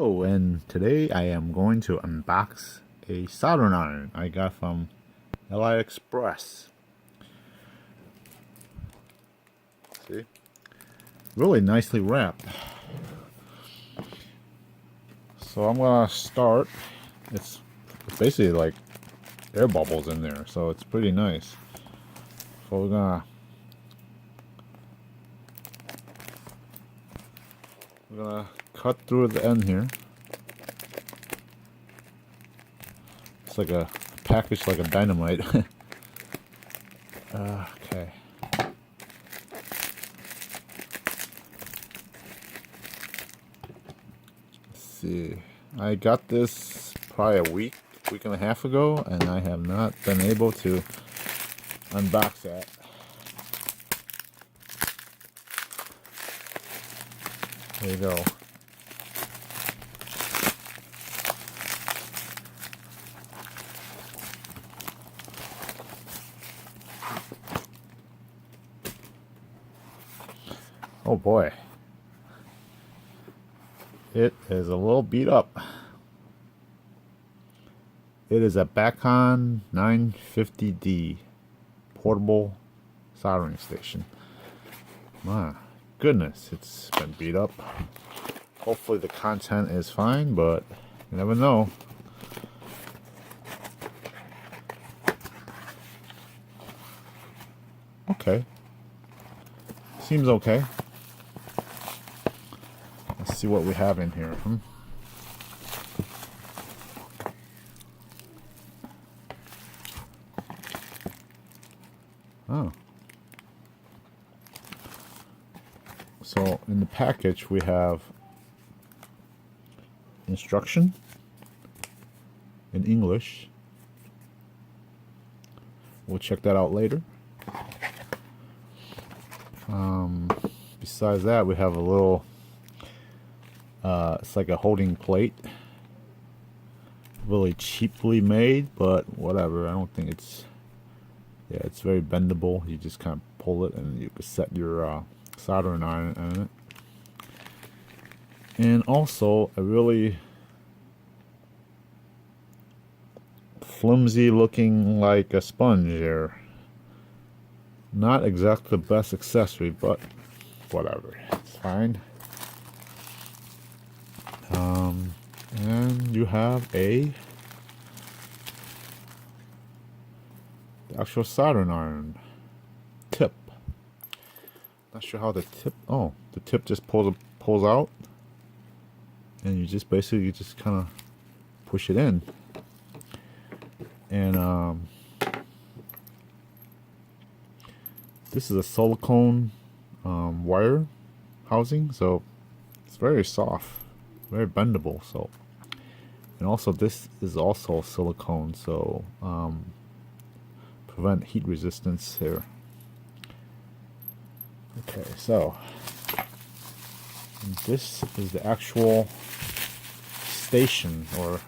Oh, and today I am going to unbox a soldering iron I got from AliExpress. See? Really nicely wrapped. So I'm gonna start. It's basically like air bubbles in there, so it's pretty nice. So we're gonna cut through the end here. It's like a package like a dynamite. Okay. Let's see. I got this probably a week and a half ago, and I have not been able to unbox that. There you go. Oh boy. It is a little beat up. It is a Bakon 950D portable soldering station. My goodness, it's been beat up. Hopefully the content is fine, but you never know. Okay. Seems okay. Let's see what we have in here. Oh. So in the package we have instruction in English. We'll check that out later. Besides that, we have a little it's like a holding plate, really cheaply made, but whatever. I don't think it's, yeah, it's very bendable. You just kind of pull it and you can set your soldering iron on it. And also a really flimsy looking, like a sponge here. Not exactly the best accessory, but whatever, it's fine. And you have the actual soldering iron tip. Not sure how the tip. Oh, the tip just pulls out, and you just basically just kind of push it in. And this is a silicone wire housing, so it's very soft, very bendable. So, and also this is also silicone, so prevent heat resistance here. Okay, so this is the actual station, or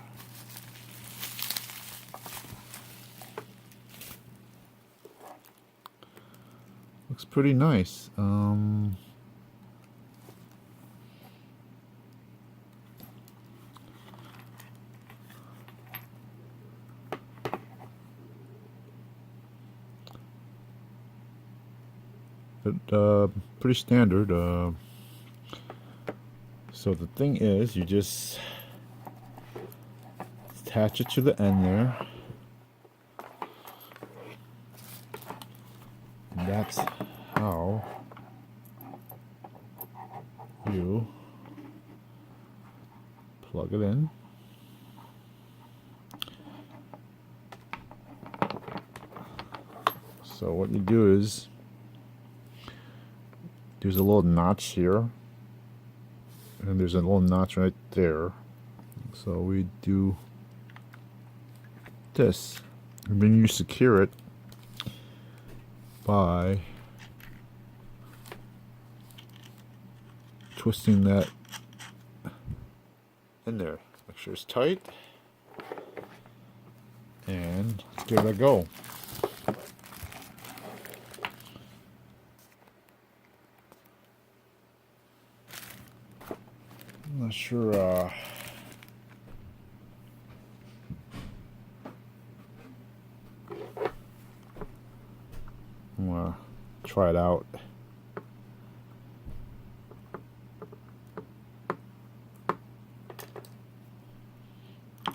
looks pretty nice. But pretty standard. So the thing is, you just attach it to the end there, and that's how you plug it in. So what you do is, there's a little notch here, and there's a little notch right there. So we do this, and then you secure it by twisting that in there. Make sure it's tight, and give it a go. not sure. I'm gonna try it out.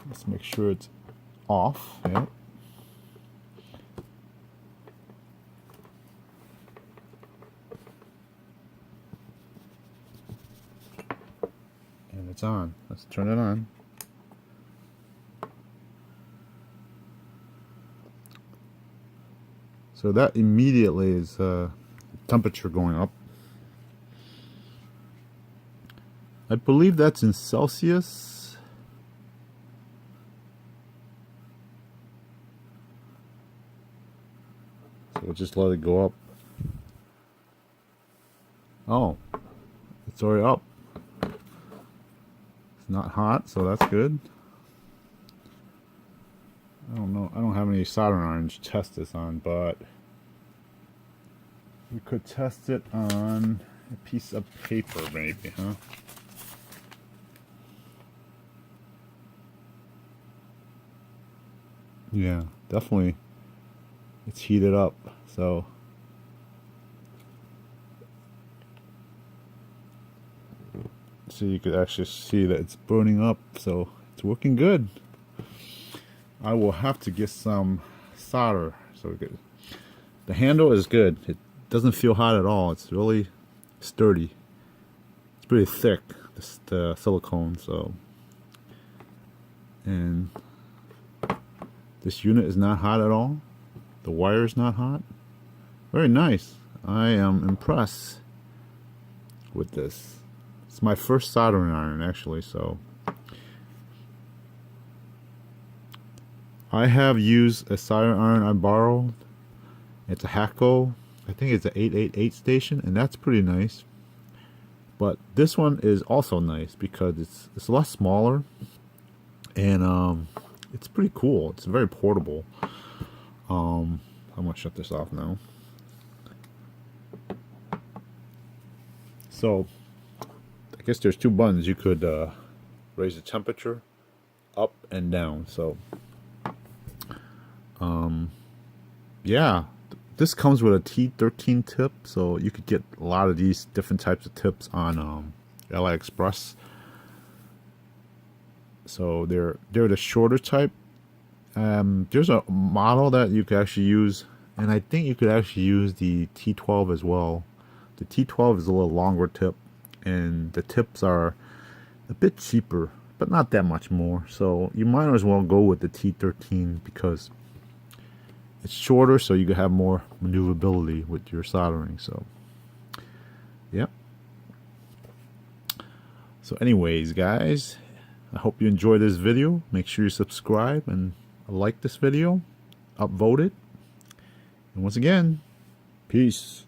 Let's make sure it's off. Yeah. And it's on. Let's turn it on. So that immediately is temperature going up. I believe that's in Celsius. So we'll just let it go up. Oh, it's already up. It's not hot, so that's good. I don't know. I don't have any soldering irons to test this on, but we could test it on a piece of paper, maybe, huh? Yeah, definitely. It's heated up, so you could actually see that it's burning up, so it's working good. I will have to get some solder. So the handle is good. It doesn't feel hot at all. It's really sturdy. It's pretty thick, the silicone. So, and this unit is not hot at all. The wire is not hot. Very nice. I am impressed with this. It's my first soldering iron, actually, so I have used a soldering iron I borrowed. It's a Hakko. I think it's an 888 station, and that's pretty nice. But this one is also nice because it's a lot smaller, and it's pretty cool. It's very portable. I'm gonna shut this off now. So I guess there's two buttons. You could raise the temperature up and down. So yeah, this comes with a T13 tip, so you could get a lot of these different types of tips on AliExpress. So they're the shorter type. There's a model that you could actually use, and I think you could actually use the T12 as well. The T12 is a little longer tip, and the tips are a bit cheaper, but not that much more. So you might as well go with the T13 because it's shorter, so you can have more maneuverability with your soldering. So, yep. So anyways, guys, I hope you enjoyed this video. Make sure you subscribe and like this video, upvote it. And once again, peace.